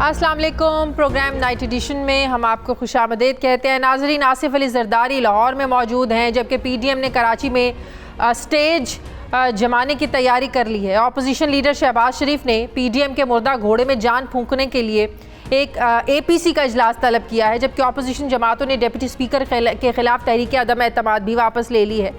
अस्सलाम वालेकुम। Programme night addition में हम आपको खुशामदीद कहते हैं। नाजरीन, आसिफ अली जरदारी लाहौर में मौजूद हैं, जबकि पीडीएम ने कराची में स्टेज जमाने की तैयारी कर ली है। अपोजिशन लीडर शहबाज शरीफ ने पीडीएम के मुर्दा घोड़े में जान फूंकने के लिए एक एपीसी का इजलास तलब किया है, जबकि अपोजिशन जमातों ने डिप्टी स्पीकर के खिलाफ तहरीक अदम एतमाद भी वापस ले ली है।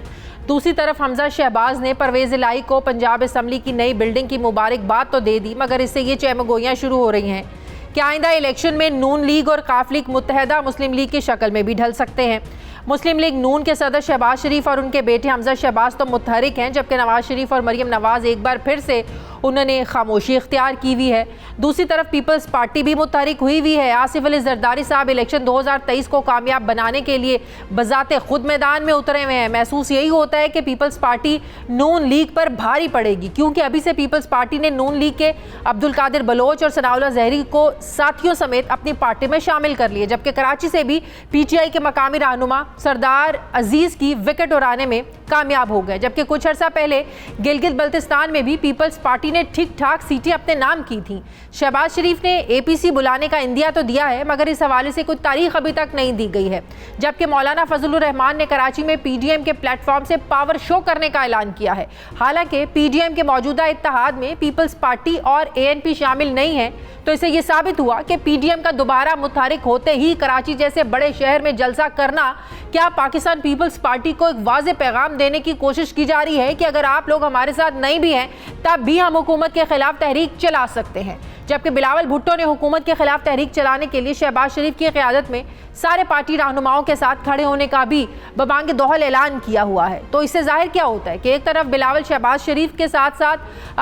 दूसरी तरफ हमजा शहबाज ने परवेज़ इलाही को पंजाब असम्बली की नई बिल्डिंग की मुबारकबाद तो दे दी, मगर इससे ये चहमगोइयाँ शुरू हो रही हैं कि आइंदा इलेक्शन में नून लीग और काफ लीग मुत्तहदा मुस्लिम लीग की शक्ल में भी ढल सकते हैं। मुस्लिम लीग नून के सदर शहबाज शरीफ और उनके बेटे हमजा शहबाज तो मुतहरिक हैं, जबकि नवाज शरीफ और मरियम नवाज एक बार फिर से उन्होंने खामोशी इख्तियार की हुई है। दूसरी तरफ पीपल्स पार्टी भी मुतहरिक हुई हुई है। आसिफ अली जरदारी साहब इलेक्शन 2023 को कामयाब बनाने के लिए बजाते खुद मैदान में उतरे हुए हैं। महसूस यही होता है कि पीपल्स पार्टी नून लीग पर भारी पड़ेगी, क्योंकि अभी से पीपल्स पार्टी ने नून लीग के अब्दुल कादिर बलोच और सनाउल्लाह जहरी को साथियों समेत अपनी पार्टी में शामिल कर लिए, जबकि कराची से भी पीटीआई के मकामी रहनुमा सरदार अजीज की विकेट उड़ाने में कामयाब हो गए। जबकि कुछ अर्सा पहले गिलगित बल्तिस्तान में भी पीपल्स पार्टी ने ठीक ठाक सीटें अपने नाम की थी। शहबाज शरीफ ने एपीसी बुलाने का इंदिया तो दिया है, मगर इस हवाले से कोई तारीख अभी तक नहीं दी गई है। जबकि मौलाना फजलुर रहमान ने कराची में पीडीएम के प्लेटफॉर्म से पावर शो करने का ऐलान किया है। हालांकि पीडीएम के मौजूदा इत्तेहाद में पीपल्स पार्टी और एएनपी शामिल नहीं है, तो इससे यह साबित हुआ कि पीडीएम का दोबारा मुतहरिक होते ही कराची जैसे बड़े शहर में जलसा करना क्या पाकिस्तान पीपल्स पार्टी को एक वाज़ेह पैगाम देने की कोशिश की जा रही है कि अगर आप लोग हमारे साथ नहीं भी हैं तब भी हम हुकूमत के खिलाफ तहरीक चला सकते हैं। जबकि बिलावल भुट्टो ने हुकूमत के खिलाफ तहरीक चलाने के लिए शहबाज शरीफ की क़यादत में सारे पार्टी रहनुमाओं के साथ खड़े होने का भी बबांग दोहल ऐलान किया हुआ है। तो इससे जाहिर क्या होता है कि एक तरफ बिलावल शहबाज शरीफ के साथ साथ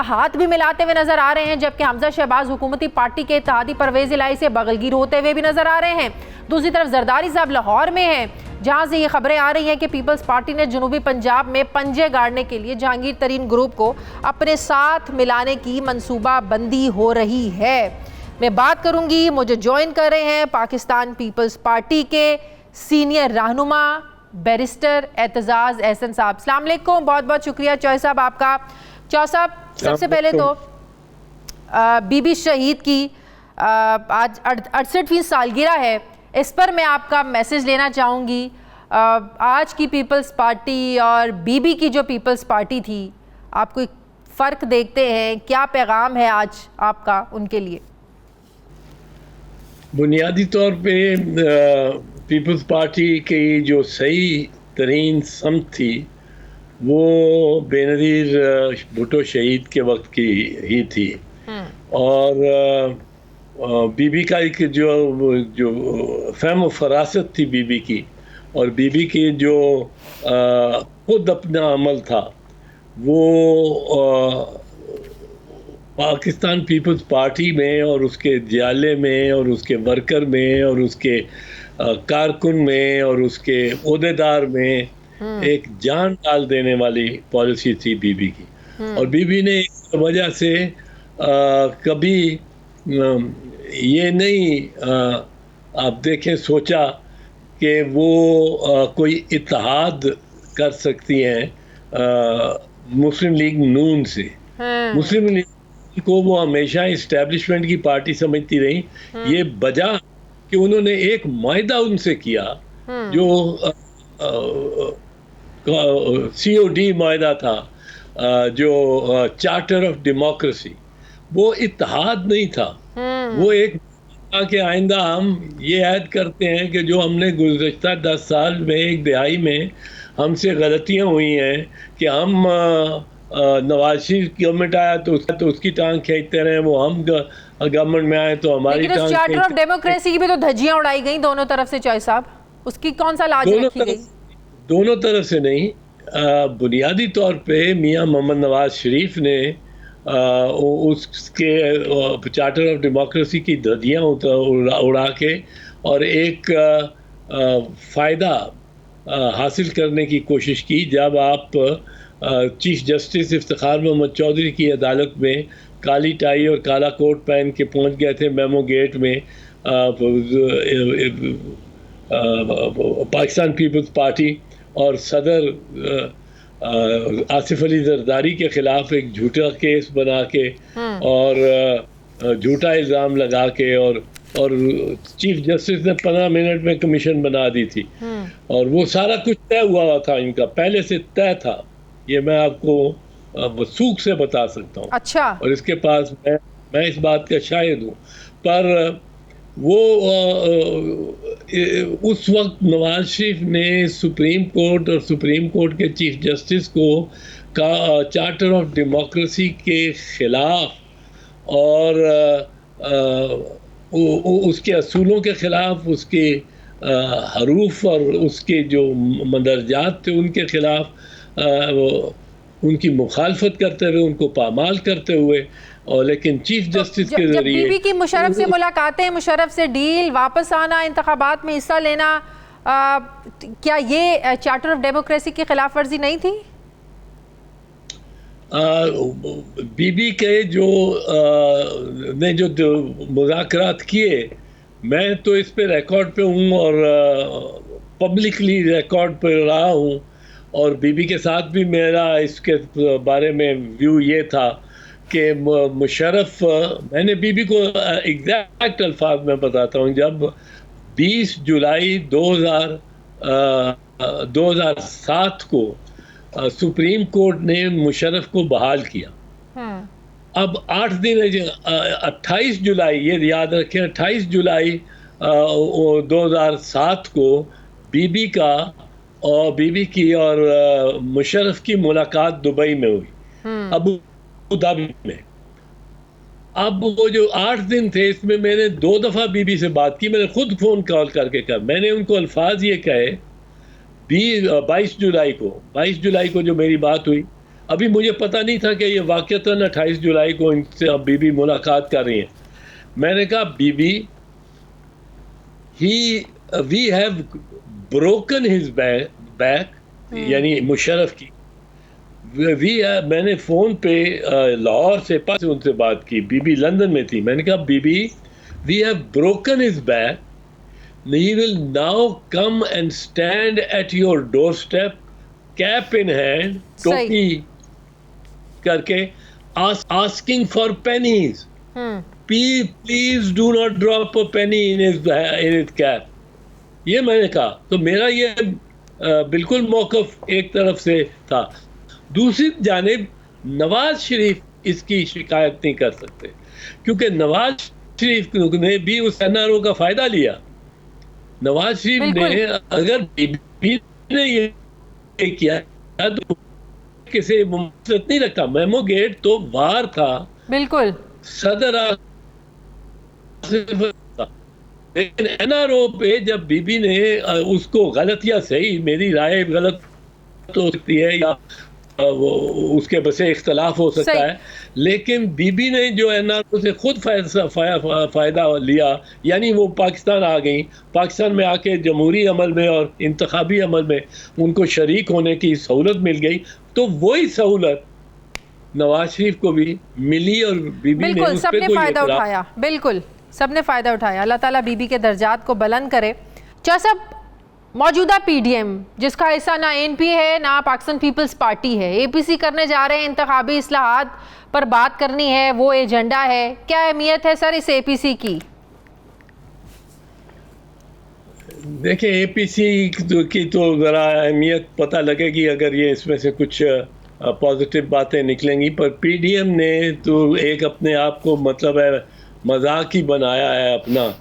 हाथ भी मिलाते हुए नजर आ रहे हैं, जबकि हमजा शहबाज हुकूमती पार्टी के इत्तेहादी परवेज़ इलाही से बगलगीर होते हुए भी नजर आ रहे हैं। दूसरी तरफ जरदारी साहब लाहौर में हैं, जहां से ये खबरें आ रही हैं कि पीपल्स पार्टी ने जनूबी पंजाब में पंजे गाड़ने के लिए जहांगीर तरीन ग्रुप को अपने साथ मिलाने की मंसूबा बंदी हो रही है। मैं बात करूंगी, मुझे ज्वाइन कर रहे हैं पाकिस्तान पीपल्स पार्टी के सीनियर रहनुमा बैरिस्टर एतजाज़ एहसन साहब। अस्सलाम वालेकुम, बहुत बहुत शुक्रिया चौय साहब आपका। चौय साहब, सबसे पहले तो बीबी शहीद की आज 68वीं सालगिरह है, इस पर मैं आपका मैसेज लेना चाहूँगी। आज की पीपल्स पार्टी और बीबी की जो पीपल्स पार्टी थी, आप कोई फ़र्क देखते हैं? क्या पैगाम है आज आपका उनके लिए? बुनियादी तौर पे पीपल्स पार्टी की जो सही तरीन समत थी वो बेनज़ीर भुट्टो शहीद के वक्त की ही थी। और बीबी का एक जो फ़हम फरासत थी बीबी की, और बीबी की जो खुद अपना अमल था, वो पाकिस्तान पीपल्स पार्टी में और उसके जियाले में और उसके वर्कर में और उसके कारकुन में और उसके ओहदेदार में एक जान डाल देने वाली पॉलिसी थी बीबी की। और बीबी ने इस वजह से कभी ये नहीं आप देखें सोचा कि वो कोई इत्तेहाद कर सकती हैं मुस्लिम लीग नून से। मुस्लिम लीग को वो हमेशा इस्टेब्लिशमेंट की पार्टी समझती रही। ये वजह कि उन्होंने एक मायदा उनसे किया जो COD मायदा था, जो चार्टर ऑफ डेमोक्रेसी, वो इत्तेहाद नहीं था। वो एक कि आइंदा हम ये ऐड करते हैं कि जो हमने गुज़श्ता 10 साल में, एक दिहाई में हमसे गलतियां हुई हैं कि हम नवाज शरीफ गवर्नमेंट आया तो उसकी टांग खींचते रहे, वो हम गवर्नमेंट में आए तो हमारी टांग। चार्टर ऑफ डेमोक्रेसी की भी तो धज्जियां उड़ाई गई दोनों तरफ से चौय साहब, उसकी कौन सा लाज रखी गई? दोनों तरफ से नहीं, बुनियादी तौर पे मियां मोहम्मद नवाज शरीफ ने उसके चार्टर ऑफ डेमोक्रेसी की धज्जियां उड़ा के और एक फ़ायदा हासिल करने की कोशिश की। जब आप चीफ जस्टिस इफ्तिखार मोहम्मद चौधरी की अदालत में काली टाई और काला कोट पहन के पहुंच गए थे मेमो गेट में, पाकिस्तान पीपल्स पार्टी और सदर आसिफ अली जरदारी के ख़िलाफ़ एक झूठा केस बना के और झूठा इल्ज़ाम लगा के, और चीफ जस्टिस ने 15 मिनट में कमीशन बना दी थी, और वो सारा कुछ तय हुआ था, इनका पहले से तय था। ये मैं आपको वसूख से बता सकता हूँ। अच्छा। और इसके पास मैं इस बात का शाहिद हूँ। पर वो उस वक्त नवाज शरीफ ने सुप्रीम कोर्ट और सुप्रीम कोर्ट के चीफ जस्टिस को का चार्टर ऑफ डेमोक्रेसी के खिलाफ और उसके असूलों के खिलाफ, उसके हरूफ और उसके जो मंदरजात थे उनके खिलाफ उनकी मुखालफत करते हुए, उनको पामाल करते हुए, और लेकिन चीफ जस्टिस के जरिए बीबी की मुशर्रफ से मुलाकातें, मुशर्रफ से डील, वापस आना, इंतखाबात में हिस्सा लेना, क्या ये चार्टर ऑफ डेमोक्रेसी की खिलाफ वर्जी नहीं थी? बीबी के जो ने जो मुज़ाकरात किए, मैं तो इस पे रिकॉर्ड पे हूँ और पब्लिकली रिकॉर्ड पे रहा हूँ, और बीबी के साथ भी मेरा इसके बारे में व्यू ये था कि मुशर्रफ, मैंने बीबी को एग्जैक्ट अल्फाज में बताता हूँ, जब 20 जुलाई 2007 को सुप्रीम कोर्ट ने मुशर्रफ को बहाल किया। अब 8 दिन 28 जुलाई, ये याद रखें, 28 जुलाई 2007 को बीबी की और मुशर्रफ की मुलाकात दुबई में हुई, अबू धाबी में। अब वो जो 8 दिन थे, इसमें मैंने 2 दफ़ा बीबी से बात की, मैंने खुद फ़ोन कॉल करके कहा, मैंने उनको अल्फाज ये कहे 22 जुलाई को जो मेरी बात हुई, अभी मुझे पता नहीं था कि ये वाक़तन 28 जुलाई को इनसे अब बीबी मुलाकात कर रही हैं। मैंने कहा, Bibi, we have broken his back, यानी मुशर्रफ की। मैंने फ़ोन पे लाहौर से उनसे बात की, बीबी लंदन में थी। मैंने कहा, Bibi, we have broken his back, he will now come and stand at your doorstep, cap in hand, टोपी करके, asking for pennies. Please do not drop a penny in his cap. ये मैंने कहा। तो मेरा ये बिल्कुल मौक़िफ़ एक तरफ से था। दूसरी जानिब नवाज शरीफ इसकी शिकायत नहीं कर सकते, क्योंकि नवाज शरीफ ने भी उस NRO का फ़ायदा लिया। नवाज शरीफ ने अगर बीबी ने ये किया तो किसी मुमकिन नहीं रखा। मेमो गेट तो वार था, बिल्कुल सदर, लेकिन NRO पे जब बीबी ने उसको गलत या सही, मेरी राय गलत हो सकती है या उसके बसे इख्तलाफ हो सकता है, लेकिन बीबी ने जो NRO से खुद फ़ायदा लिया, यानी वो पाकिस्तान आ गई, पाकिस्तान में आके जमहूरी अमल में और इंतखाबी अमल में उनको शरीक होने की सहूलत मिल गई, तो वही सहूलत नवाज शरीफ को भी मिली और बीबी ने उस पे कोई फ़ायदा उठाया। बिल्कुल सबने फ़ायदा उठाया। अल्लाह ताला बीबी के दर्जात को बुलंद करे। चाचा साहब, मौजूदा PDM जिसका हिस्सा ना ANP है ना पाकिस्तान पीपल्स पार्टी है, APC करने जा रहे हैं, इंतखाबी इस्लाहात पर बात करनी है, वो एजेंडा है, क्या अहमियत है सर इस APC की? देखिए, APC की तो ज़रा अहमियत पता लगेगी अगर ये इसमें से कुछ पॉजिटिव बातें निकलेंगी, पर PDM ने तो एक अपने आप को मतलब है मजाक ही बनाया है अपना,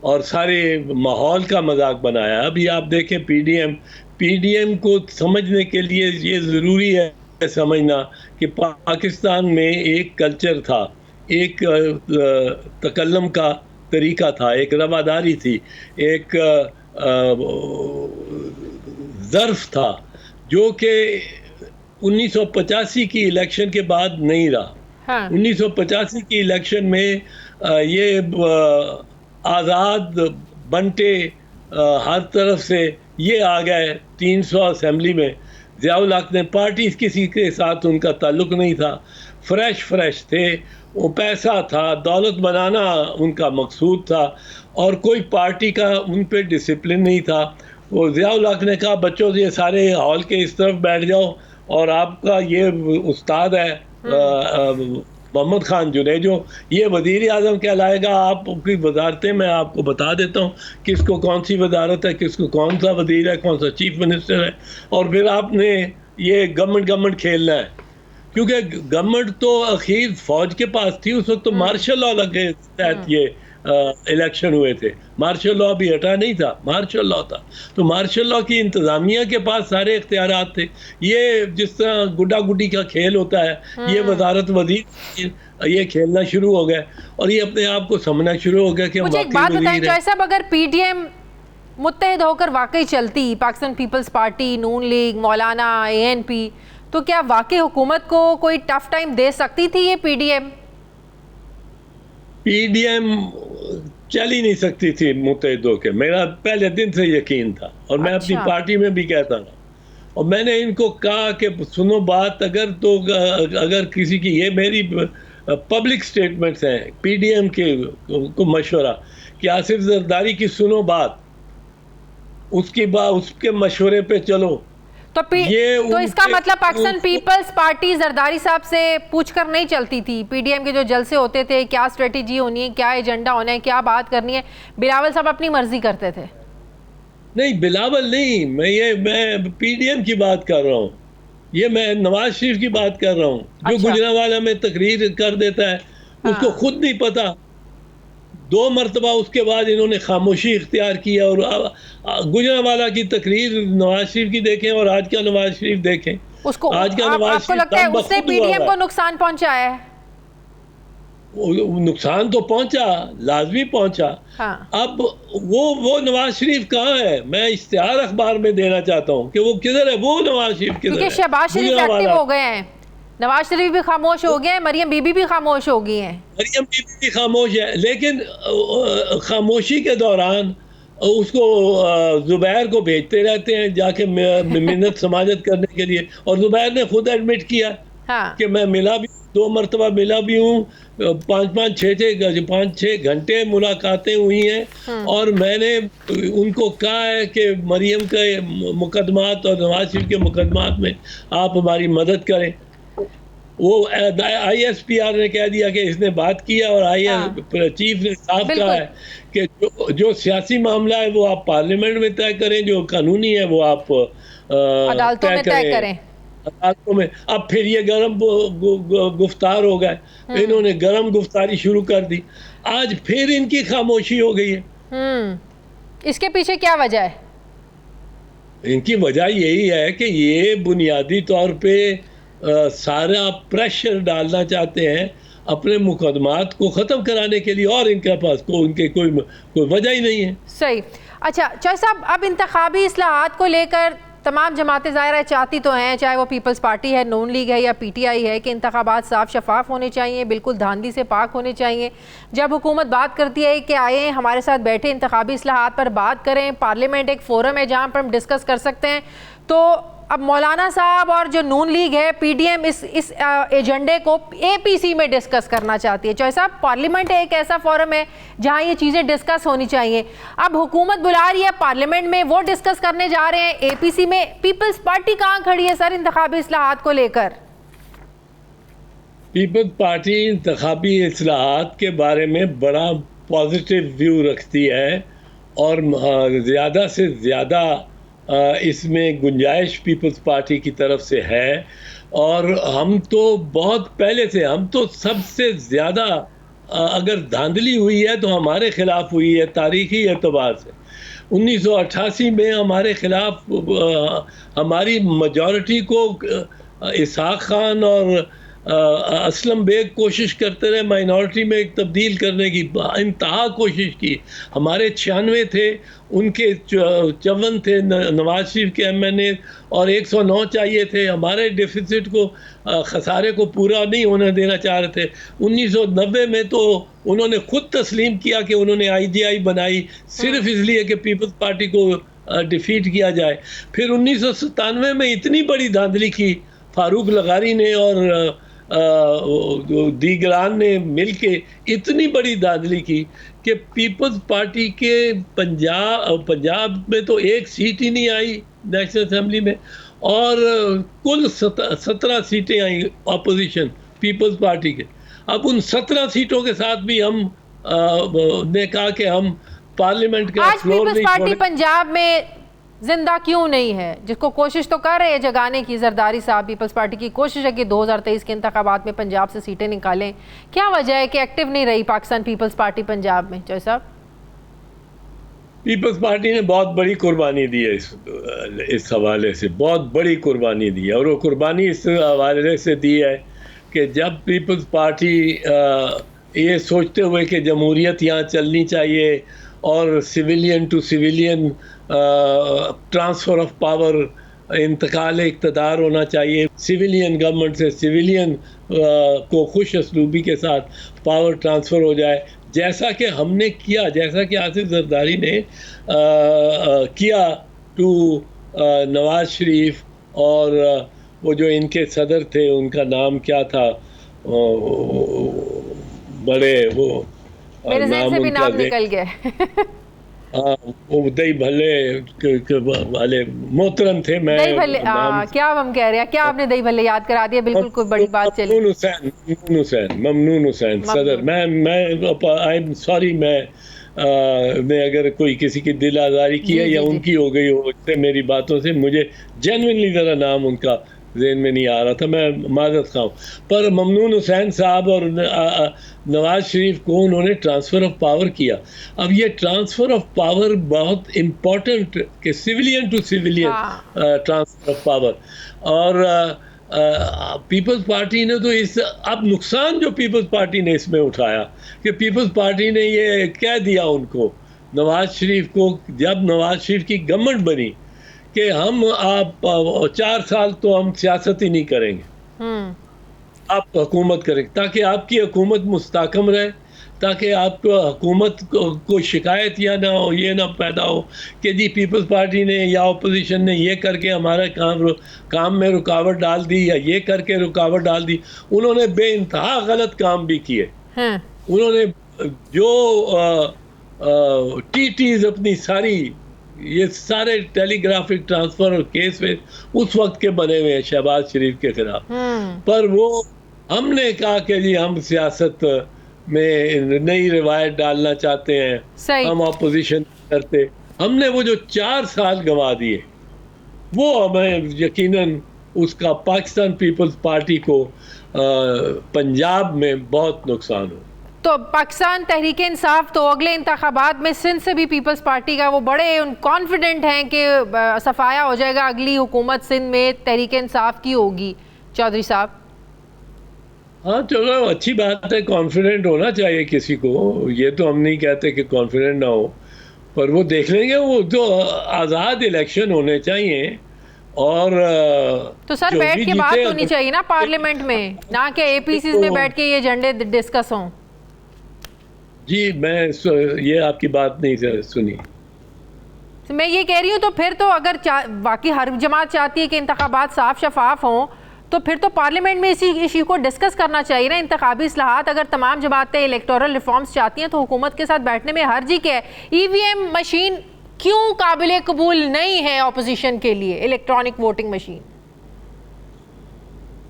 और सारे माहौल का मजाक बनाया। अभी आप देखें, PDM को समझने के लिए ये ज़रूरी है समझना कि पाकिस्तान में एक कल्चर था, एक तकल्लुम का तरीका था, एक रवादारी थी, एक ज़र्फ़ था, जो कि 1985 की इलेक्शन के बाद नहीं रहा। 1985 की इलेक्शन में ये आज़ाद बंटे हर तरफ से ये आ गए 300 असेंबली में। ज़ियाउल हक ने पार्टी किसी के साथ उनका ताल्लुक़ नहीं था, फ्रेश थे, वो पैसा था, दौलत बनाना उनका मकसूद था, और कोई पार्टी का उन पे डिसिप्लिन नहीं था। वो ज़ियाउल हक ने कहा, बच्चों ये सारे हॉल के इस तरफ बैठ जाओ और आपका ये उस्ताद है मोहम्मद खान जुनेजो ये वज़ीर आज़म कहलाएगा। आपकी वजारतें मैं आपको बता देता हूँ, किसको कौन सी वजारत है, किसको कौन सा वज़ीर है, कौन सा चीफ मिनिस्टर है। और फिर आपने ये गवर्नमेंट खेलना है, क्योंकि गवर्नमेंट तो आखिर फौज के पास थी उस वक्त, तो मार्शल लॉ के तहत ये इलेक्शन हुए थे। मार्शल लॉ भी हटा नहीं था, मार्शल लॉ था। तो मार्शल लॉ की इंतज़ामिया के पास सारे इख्तियारात थे। ये जिस तरह गुड्डा गुड्डी का खेल होता है, ये वजारत वज़ीर ये खेलना शुरू हो गया और ये अपने आप को समझना शुरू हो गया कि मुझे एक बात बताएं जॉय साहब, अगर पीडीएम मुत्तहिद होकर वाकई चलती, पाकिस्तान पीपल्स पार्टी, नून लीग, मौलाना, एएनपी, तो क्या वाकई हुकूमत को कोई टफ टाइम दे सकती थी ये पीडीएम? पीडीएम चल ही नहीं सकती थी मुत्तहिद होकर, मेरा पहले दिन से यकीन था। और मैं अपनी पार्टी में भी कहता था, और मैंने इनको कहा कि सुनो बात, अगर किसी की, ये मेरी पब्लिक स्टेटमेंट्स हैं पीडीएम के को मशवरा कि आसिफ जरदारी की सुनो बात, उसके मशवरे पे चलो। तो इसका मतलब पाकिस्तान पीपल्स पार्टी जरदारी साहब से पूछकर नहीं चलती थी? पीडीएम के जो जलसे होते थे, क्या स्ट्रेटेजी होनी है, क्या एजेंडा होना है, क्या बात करनी है, बिलावल साहब अपनी मर्जी करते थे? नहीं, बिलावल नहीं, मैं पीडीएम की बात कर रहा हूँ। ये मैं नवाज शरीफ की बात कर रहा हूँ, जो गुजरांवाला में तकरीर कर देता है, उसको खुद नहीं पता। 2 मरतबा उसके बाद इन्होंने खामोशी इख्तियार किया। और गुजरांवाला की तकरीर नवाज शरीफ की देखें और आज का नवाज शरीफ देखें। उसको आज का नवाज शरीफ, आपको लगता है उससे पीडीएम को नुकसान पहुंचाया है? नुकसान तो पहुंचा, लाजमी पहुंचा। हाँ। अब वो नवाज शरीफ कहाँ है? मैं इश्तिहार अखबार में देना चाहता हूँ कि वो किधर है, वो नवाज शरीफ किधर है? क्योंकि शहबाज शरीफ एक्टिव हो गए हैं, नवाज शरीफ भी खामोश हो गए हैं, मरियम बीबी भी खामोश हो गई हैं। मरियम बीबी भी खामोश है, लेकिन खामोशी के दौरान उसको जुबैर को भेजते रहते हैं जाके मिन्नत समाजत करने के लिए। और जुबैर ने खुद एडमिट किया कि मैं मिला भी, 2 मरतबा मिला भी हूँ, 5-6 घंटे मुलाकातें हुई हैं। और मैंने उनको कहा है कि मरियम के मुकदमात और नवाज शरीफ के मुकदमात में आप हमारी मदद करें। वो ISPR ने कह दिया कि इसने बात किया, और चीफ ने साफ कहा है कि जो सियासी मामला है वो आप पार्लियामेंट में तय करें, जो कानूनी है वो आप अदालतों में तय करें। अदालतों में। अब फिर ये गरम गुफ्तार हो गए, इन्होंने गरम गुफ्तारी शुरू कर दी। आज फिर इनकी खामोशी हो गई है। इसके पीछे क्या वजह है? इनकी वजह यही है कि ये बुनियादी तौर पे सारा प्रेशर डालना चाहते हैं अपने मुकदमात को ख़त्म कराने के लिए, और इनके पास कोई वजह ही नहीं है। सही। अच्छा चौधरी साहब, अब इंतखाबी इस्लाहात को लेकर तमाम जमातें ज़ाहिर है चाहती तो हैं, चाहे वो पीपल्स पार्टी है, नून लीग है या PTI है, कि इंतखाबात साफ शफाफ होने चाहिए, बिल्कुल धांधली से पाक होने चाहिए। जब हुकूमत बात करती है कि आए हमारे साथ बैठे इंतखाबी इस्लाहात पर बात करें, पार्लियामेंट एक फोरम है जहाँ पर हम डिस्कस कर सकते हैं, तो अब मौलाना साहब और जो नून लीग है, पीडीएम इस एजेंडे को APC में डिस्कस करना चाहती है। चौधरी साहब, पार्लियामेंट एक ऐसा फोरम है जहां ये चीज़ें डिस्कस होनी चाहिए। अब हुकूमत बुला रही है पार्लियामेंट में, वो डिस्कस करने जा रहे हैं APC में। पीपल्स पार्टी कहां खड़ी है सर इंतखाबी इस्लाहात को लेकर? पीपल्स पार्टी इंतखाबी इस्लाहात के बारे में बड़ा पॉजिटिव व्यू रखती है, और ज़्यादा से ज़्यादा इसमें गुंजाइश पीपल्स पार्टी की तरफ से है। और हम तो बहुत पहले से, हम तो सबसे ज़्यादा अगर धांधली हुई है तो हमारे ख़िलाफ़ हुई है तारीख़ी एतबार से। 1988 में हमारे ख़िलाफ़ हमारी मेजॉरिटी को इसहाक खान और असलम बेग कोशिश करते रहे माइनॉरिटी में एक तब्दील करने की, इंतहा कोशिश की। हमारे 96 थे, उनके 54 थे, नवाज शरीफ के MNA, और 109 चाहिए थे। हमारे डिफिसिट को, खसारे को पूरा नहीं होने देना चाह रहे थे। 1990 में तो उन्होंने खुद तस्लीम किया कि उन्होंने IGI बनाई सिर्फ इसलिए कि पीपल्स पार्टी को डिफीट किया जाए। फिर 1997 में इतनी बड़ी धांधली की फारूक लगारी ने और दीगरान ने मिलके, इतनी बड़ी धांधली की कि पीपल्स पार्टी के पंजाब में तो एक सीट ही नहीं आई नेशनल असेंबली में, और कुल 17 सीटें आई अपोजिशन पीपल्स पार्टी के। अब उन 17 सीटों के साथ भी हम ने कहा कि हम पार्लियामेंट का आज फ्लोर पीपल्स नहीं पार्टी छोड़े। पंजाब में जिंदा क्यों नहीं है, जिसको कोशिश तो कर रहे हैं जगाने की जरदारी साहब, पीपल्स पार्टी की कोशिश है कि 2023 के इंतखाबात में पंजाब से सीटें निकालें, क्या वजह है कि एक्टिव नहीं रही पाकिस्तान पीपल्स पार्टी पंजाब में? जय साहब, पीपल्स पार्टी ने बहुत बड़ी कुर्बानी दी है इस हवाले से, बहुत बड़ी कुर्बानी दी है। और वो कुर्बानी इस हवाले से दी है कि जब पीपल्स पार्टी ये सोचते हुए कि जमहूरियत यहाँ चलनी चाहिए और civilian to civilian transfer of power, इंतकाल इक़्तिदार होना चाहिए, सिविलियन गवर्नमेंट से सिविलियन को खुश असलूबी के साथ पावर ट्रांसफ़र हो जाए, जैसा कि हमने किया, जैसा कि आसिफ जरदारी ने किया टू नवाज शरीफ और वो जो इनके सदर थे, उनका नाम क्या था, बड़े वो मेरे ज़हन से भी नाम निकल गए। वो दही भल्ले वाले मोहतरम थे। मैं दही भल्ले, क्या हम कह रहे हैं, क्या आपने दही भल्ले याद करा दिया, बिल्कुल कोई बड़ी बात चली। ममनून हुसैन सदर। मैं आई एम सॉरी, मैं अगर कोई किसी की दिल आज़ारी की है या उनकी हो गई हो इससे, मेरी बातों से, मुझे जेन्युइनली ज़रा नाम उनका ज़हन में नहीं आ रहा था, मैं माज़रत खाऊं। पर ममनून हुसैन साहब और नवाज शरीफ को उन्होंने ट्रांसफ़र ऑफ पावर किया। अब ये ट्रांसफ़र ऑफ पावर बहुत इम्पोर्टेंट कि civilian to civilian transfer of power. और पीपल्स पार्टी ने तो इस, अब नुकसान जो पीपल्स पार्टी ने इसमें उठाया कि पीपल्स पार्टी ने ये कह दिया उनको, नवाज शरीफ को, जब नवाज शरीफ की गवर्नमेंट बनी कि हम आप 4 साल तो हम सियासत ही नहीं करेंगे, आप हुकूमत करें, ताकि आपकी हुकूमत मुस्तहकम रहे, ताकि आपको हुकूमत को शिकायत या ना हो, ये ना पैदा हो कि जी पीपल्स पार्टी ने या अपोजिशन ने ये करके हमारा काम में रुकावट डाल दी या ये करके रुकावट डाल दी। उन्होंने बेइंतहा गलत काम भी किए। उन्होंने जो टीटीज अपनी सारी, ये सारे टेलीग्राफिक ट्रांसफर और केस में उस वक्त के बने हुए हैं शहबाज शरीफ के खिलाफ। पर वो, हमने कहा कि जी हम सियासत में नई रिवायत डालना चाहते हैं, हम अपोजिशन करते। हमने वो जो 4 साल गंवा दिए, वो हमें यकीनन उसका पाकिस्तान पीपल्स पार्टी को पंजाब में बहुत नुकसान हो। तो पाकिस्तान तहरीक इंसाफ तो अगले इंतखाबात में सिंध से भी पीपल्स पार्टी का वो बड़े कॉन्फिडेंट हैं कि सफाया हो जाएगा, अगली हुकूमत सिंध में तहरीक इंसाफ की होगी। चौधरी साहब, हाँ चलो अच्छी बात है, कॉन्फिडेंट होना चाहिए किसी को, ये तो हम नहीं कहते कि कॉन्फिडेंट ना हो, पर वो देख लेंगे। वो तो आज़ाद इलेक्शन होने चाहिए और तो सर बैठ के बात होनी चाहिए ना पार्लियामेंट में, ना कि एपीसीज में बैठ के ये एजेंडे डिस्कस हों। जी मैं ये आपकी बात नहीं सुनी। मैं ये कह रही हूँ, तो फिर तो अगर वाकई हर जमात चाहती है कि इंतखाबात साफ शफाफ हों, तो फिर तो पार्लियामेंट में इसी इशू को डिस्कस करना चाहिए ना, इंतखाबी इस्लाहात। अगर तमाम जमातें इलेक्टोरल रिफॉर्म्स चाहती हैं तो हुकूमत के साथ बैठने में हर्ज क्या है? ईवीएम मशीन क्यों काबिल कबूल नहीं है ऑपोजिशन के लिए, इलेक्ट्रॉनिक वोटिंग मशीन?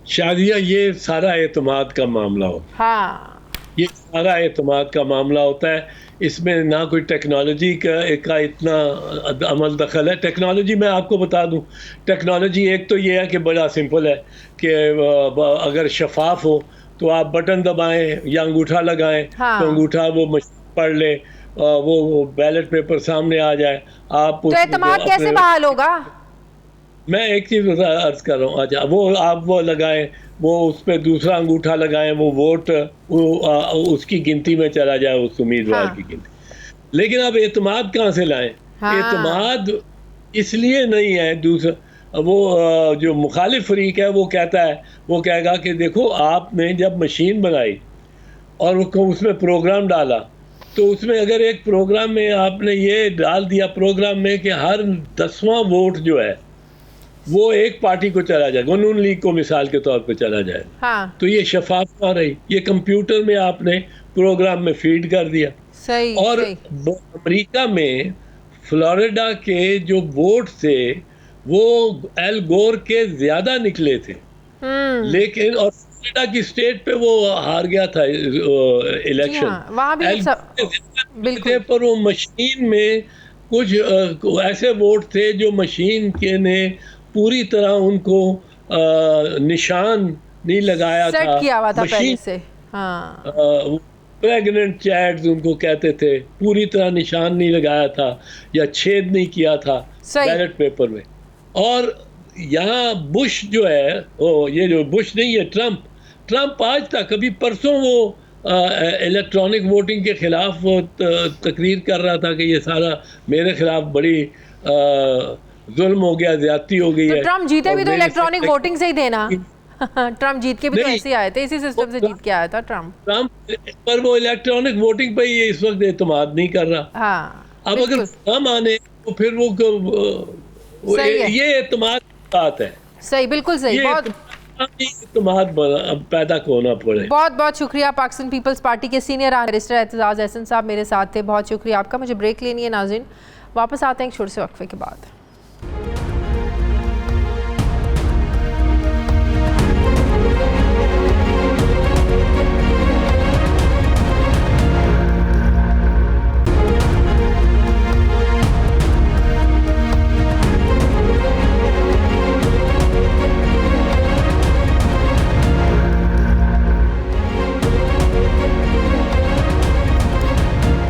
शादिया, ये सारा एतमाद का मामला होता है। हाँ, ये सारा एतमाद का मामला होता है, इसमें ना कोई टेक्नोलॉजी का इतना अमल दखल है। टेक्नोलॉजी मैं आपको बता दूं, टेक्नोलॉजी एक तो ये है कि बड़ा सिंपल है कि अगर शफाफ हो तो आप बटन दबाएं या अंगूठा लगाएं, तो अंगूठा वो मशीन पढ़ ले, वो बैलेट पेपर सामने आ जाए। आप तो एतमाद कैसे बहाल होगा? मैं एक चीज़ अर्ज कर रहा हूँ, अच्छा वो आप वो लगाएं, वो उस पर दूसरा अंगूठा लगाएं, वो वोट उसकी गिनती में चला जाए, उस उम्मीदवार की गिनती। लेकिन अब एतमाद कहाँ से लाएं? एतमाद इसलिए नहीं है, दूसरा वो जो मुखालिफ फरीक है वो कहता है, वो कहेगा कि देखो आपने जब मशीन बनाई और उसमें प्रोग्राम डाला, तो उसमें अगर एक प्रोग्राम में आपने ये डाल दिया प्रोग्राम में कि हर 10वां वोट जो है वो एक पार्टी को चला जाएगा, नून लीग को मिसाल के तौर पे चला जाएगा, तो ये शफाफ ना रही, ये कंप्यूटर में आपने प्रोग्राम में फीड कर दिया। सही, और अमेरिका में फ्लोरिडा के जो वोट थे वो एल गोर के ज्यादा निकले थे, लेकिन और नोएडा की स्टेट पे वो हार गया था इलेक्शन। हाँ, वहाँ भी बिल्कुल, पर वो मशीन में कुछ ऐसे वोट थे जो मशीन के ने पूरी तरह उनको निशान नहीं लगाया सेट था। किया हुआ था पहले मशीन से। हाँ, प्रेग्नेंट चैट्स उनको कहते थे, पूरी तरह निशान नहीं लगाया था या छेद नहीं किया था बैलेट पेपर में। और यहाँ बुश जो है, ये जो बुश नहीं है, ट्रम्प आज तक, अभी परसों वो इलेक्ट्रॉनिक वोटिंग के खिलाफ वो तकरीर कर रहा था कि ये सारा मेरे खिलाफ बड़ी जुल्म हो गया, ज्यादती हो गई तो है। ट्रम्प जीते भी तो इलेक्ट्रॉनिक वोटिंग से ही थे ना। ट्रम्प जीत के भी तो ऐसे ही आए थे, इसी सिस्टम से जीत के आया था ट्रम्प। पर वो इलेक्ट्रॉनिक वोटिंग पे ये इस वक्त एतमाद नहीं कर रहा। हाँ, अब अगर ना माने तो फिर वो ये एतमाद की बात है। सही, बिल्कुल सही। बहुत एतमाद पैदा होना पड़े। बहुत बहुत शुक्रिया। पाकिस्तान पीपल्स पार्टी के सीनियर बैरिस्टर एतजाज अहसन साहब मेरे साथ थे। बहुत शुक्रिया आपका। मुझे ब्रेक लेनी है नाज़रीन, वापस आते हैं एक छोटे से वक्फे के बाद।